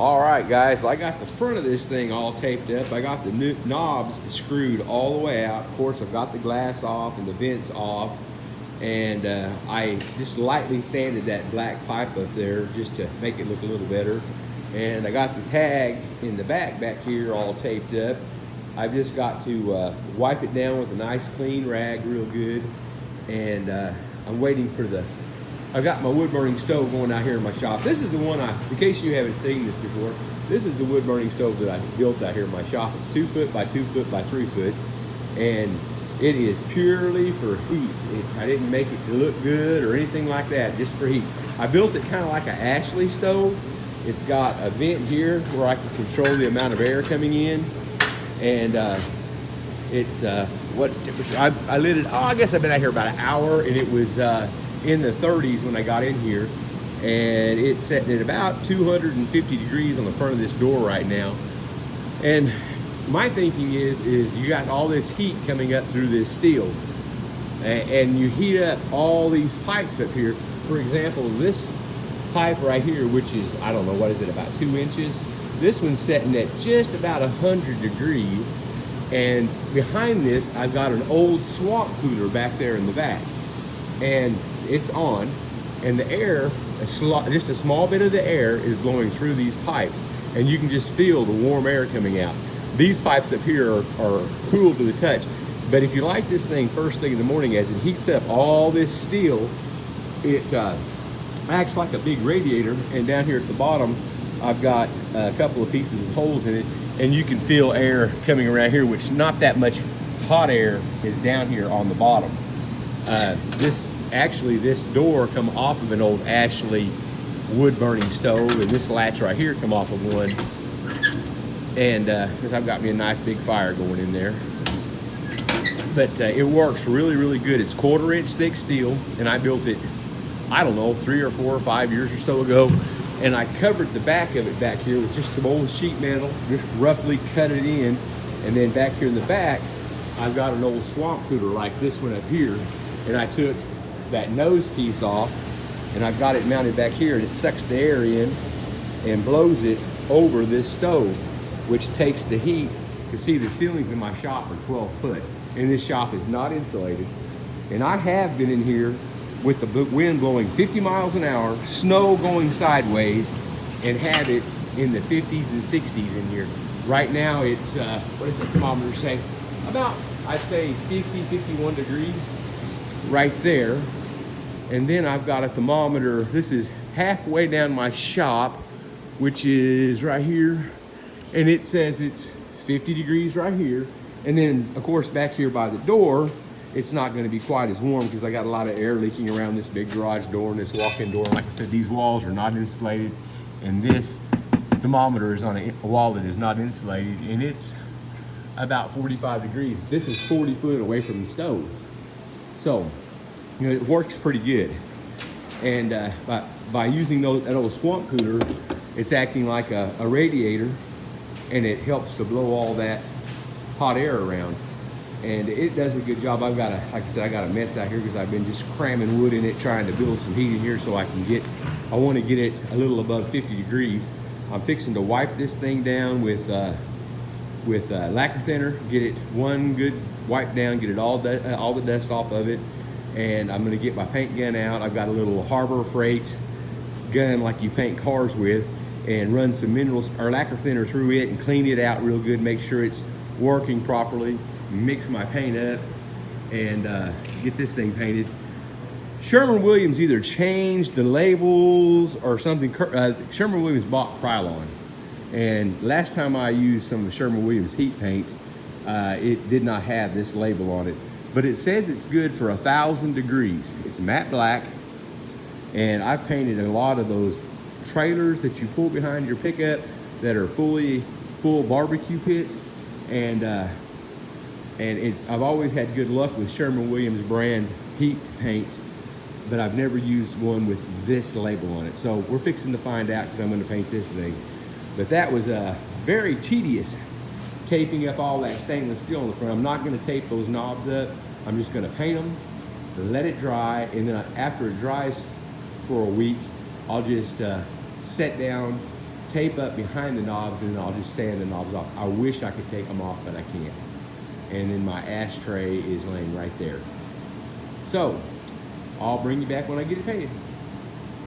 All right, guys, I got the front of this thing all taped up. I got the new knobs screwed all the way out. Of course, I've got the glass off and the vents off. And I just lightly sanded that black pipe up there just to make it look a little better. And I got the tag in the back here all taped up. I've just got to wipe it down with a nice clean rag real good. And I'm waiting for I've got my wood burning stove going out here in my shop. This is the one in case you haven't seen this before, this is the wood burning stove that I built out here in my shop. It's 2 foot by 2 foot by 3 foot. And it is purely for heat. I didn't make it to look good or anything like that, just for heat. I built it kind of like an Ashley stove. It's got a vent here where I can control the amount of air coming in. And it's, what's the temperature? I lit it, I guess I've been out here about an hour, and it was in the 30s when I got in here. And it's setting at about 250 degrees on the front of this door right now. And my thinking is you got all this heat coming up through this steel, and you heat up all these pipes up here. For example, this pipe right here, which is, I don't know, what is it, about 2 inches? This one's setting at just about 100 degrees. And behind this, I've got an old swamp cooler back there in the back. And it's on, and the air, just a small bit of the air is blowing through these pipes. And you can just feel the warm air coming out. These pipes up here are cool to the touch. But if you light this thing first thing in the morning, as it heats up all this steel, it acts like a big radiator. And down here at the bottom, I've got a couple of pieces of holes in it, and you can feel air coming around here, which not that much hot air is down here on the bottom. This door come off of an old Ashley wood burning stove, and this latch right here come off of one. And I've got me a nice big fire going in there. But it works really, really good. It's 1/4 inch thick steel, and I built it, I don't know, 3 or 4 or 5 years or so ago. And I covered the back of it back here with just some old sheet metal, just roughly cut it in. And then back here in the back, I've got an old swamp cooler like this one up here. And I took that nose piece off, and I've got it mounted back here, and it sucks the air in and blows it over this stove, which takes the heat. You see, the ceilings in my shop are 12 foot, and this shop is not insulated. And I have been in here with the wind blowing 50 miles an hour, snow going sideways, and had it in the 50s and 60s in here. Right now it's, what does the thermometer say? About, I'd say 50, 51 degrees right there. And then I've got a thermometer, this is halfway down my shop, which is right here. And it says it's 50 degrees right here. And then, of course, back here by the door, it's not going to be quite as warm because I got a lot of air leaking around this big garage door and this walk-in door. Like I said, these walls are not insulated. And this thermometer is on a wall that is not insulated. And it's about 45 degrees. This is 40 foot away from the stove. So, you know, it works pretty good. And by using that old swamp cooler, it's acting like a radiator, and it helps to blow all that hot air around. And it does a good job. Like I said, I got a mess out here because I've been just cramming wood in it, trying to build some heat in here so I want to get it a little above 50 degrees. I'm fixing to wipe this thing down with lacquer thinner, get it one good wipe down, get it all the dust off of it. And I'm gonna get my paint gun out. I've got a little Harbor Freight gun like you paint cars with, and run some minerals or lacquer thinner through it and clean it out real good, make sure it's working properly, mix my paint up, and get this thing painted. Sherwin-Williams either changed the labels or something. Sherwin-Williams bought Krylon, and last time I used some of Sherwin-Williams heat paint, it did not have this label on it, but it says it's good for 1,000 degrees. It's matte black, and I've painted a lot of those trailers that you pull behind your pickup that are full barbecue pits, and I've always had good luck with Sherwin-Williams brand heat paint, but I've never used one with this label on it. So we're fixing to find out because I'm going to paint this thing. But that was very tedious, taping up all that stainless steel on the front. I'm not going to tape those knobs up. I'm just going to paint them, let it dry, and then after it dries for a week, I'll just set down, tape up behind the knobs, and then I'll just sand the knobs off. I wish I could take them off, but I can't. And then my ashtray is laying right there. So I'll bring you back when I get it painted.